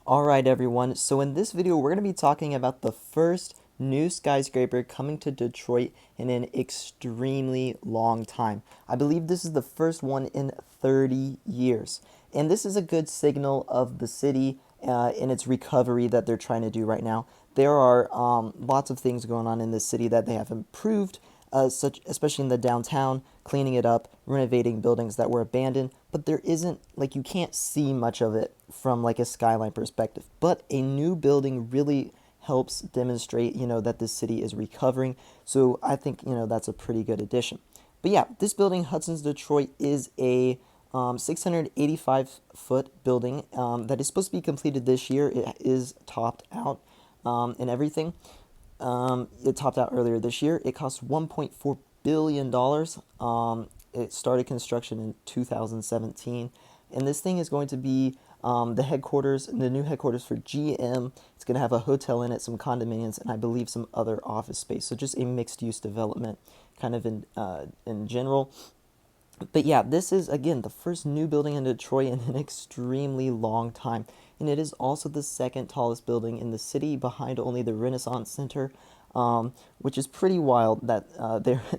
Alright everyone, so in this video we're going to be talking about the first new skyscraper coming to Detroit in an extremely long time. I believe this is the first one in 30 years. And this is a good signal of the city in its recovery that they're trying to do right now. There are lots of things going on in this city that they have improved, especially in the downtown, cleaning it up, renovating buildings that were abandoned, but there isn't, like, you can't see much of it from like a skyline perspective. But a new building really helps demonstrate, that the city is recovering. So I think, that's a pretty good addition. But yeah, this building, Hudson's Detroit, is a 685-foot building that is supposed to be completed this year. It is topped out and everything. It topped out earlier this year. It cost $1.4 billion. It started construction in 2017. And this thing is going to be the new headquarters for GM. It's going to have a hotel in it, some condominiums, and I believe some other office space. So just a mixed-use development kind of in general. But yeah, this is, again, the first new building in Detroit in an extremely long time. And it is also the second tallest building in the city, behind only the Renaissance Center, which is pretty wild that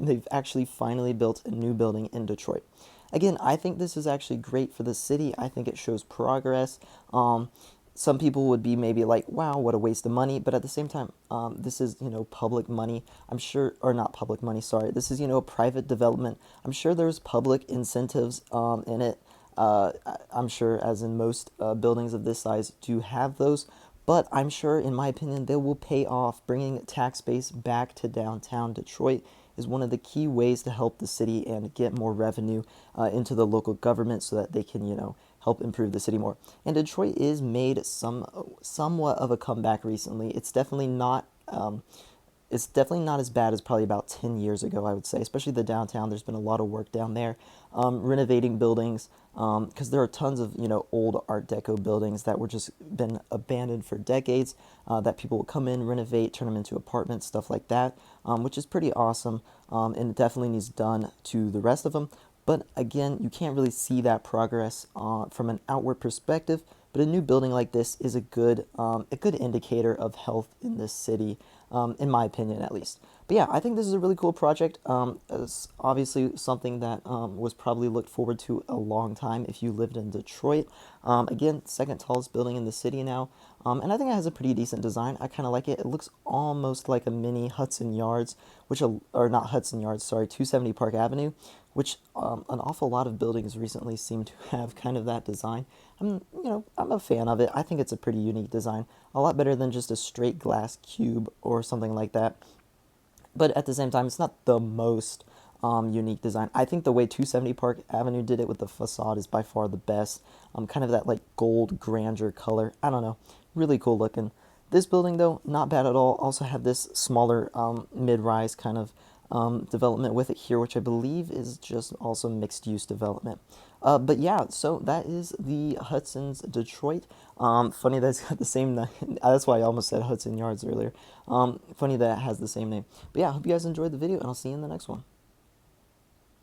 they've actually finally built a new building in Detroit. Again, I think this is actually great for the city. I think it shows progress. Some people would be maybe like, wow, what a waste of money. But at the same time, this is, public money. I'm sure, or not public money, sorry. This is, private development. I'm sure there's public incentives in it. I'm sure, as in most buildings of this size, do have those. But I'm sure, in my opinion, they will pay off. Bringing tax base back to downtown Detroit is one of the key ways to help the city and get more revenue into the local government so that they can, help improve the city more. And Detroit is made somewhat of a comeback recently. It's definitely not as bad as probably about 10 years ago, I would say, especially the downtown. There's been a lot of work down there, renovating buildings, because there are tons of, old Art Deco buildings that were just been abandoned for decades, that people will come in, renovate, turn them into apartments, stuff like that, which is pretty awesome, and it definitely needs done to the rest of them. But again, you can't really see that progress from an outward perspective. But a new building like this is a good indicator of health in this city, in my opinion, at least. But yeah, I think this is a really cool project. It's obviously something that was probably looked forward to a long time if you lived in Detroit. Again, second tallest building in the city now, and I think it has a pretty decent design. I kind of like it. It looks almost like a mini Hudson Yards, or not Hudson Yards, sorry, 270 Park Avenue, which an awful lot of buildings recently seem to have kind of that design. I'm a fan of it. I think it's a pretty unique design, a lot better than just a straight glass cube or something like that. But at the same time, it's not the most unique design. I think the way 270 Park Avenue did it with the facade is by far the best. Kind of that like gold grandeur color. I don't know, really cool looking. This building, though, not bad at all. Also have this smaller mid-rise kind of development with it here, which I believe is just also mixed-use development. But yeah, so that is the Hudson's Detroit. Funny that it's got the same name. That's why I almost said Hudson Yards earlier. Funny that it has the same name. But yeah, I hope you guys enjoyed the video, and I'll see you in the next one.